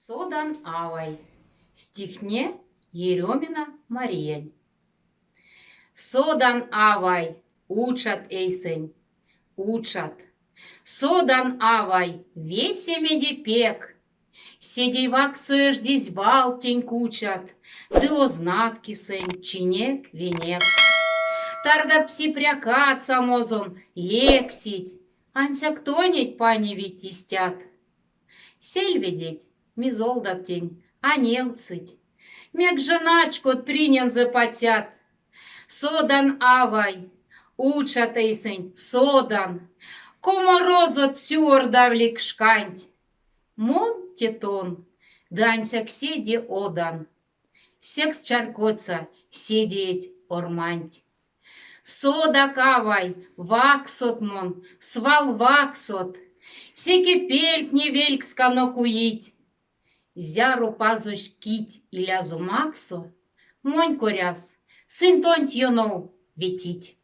Содан авай. Стихне Еремина Мариянь. Содан авай, учат эйсень, учат. Содан авай, весемеди пек. Седей ваксуешь дись балтень кучат, ты ознатки сень, чинек, венек. Таргат псипрякат самозон, лексить, анся кто-нибудь паневить истят. Сельведеть, мизолдаттень, аневцить, мег женачкот принен запотят. Содан авай, учат эйсень, содан, коморозот сюрдавлик шканть. Мон тетон, даньсяк седи одан, секс чаркоца седеть орманть. Сода кавай, ваксот мон, свал ваксот, секи пельк не вельк скано куить. Зяру пазуш кить и лязу максо, монь коряс, сын тонть йоноу ветить.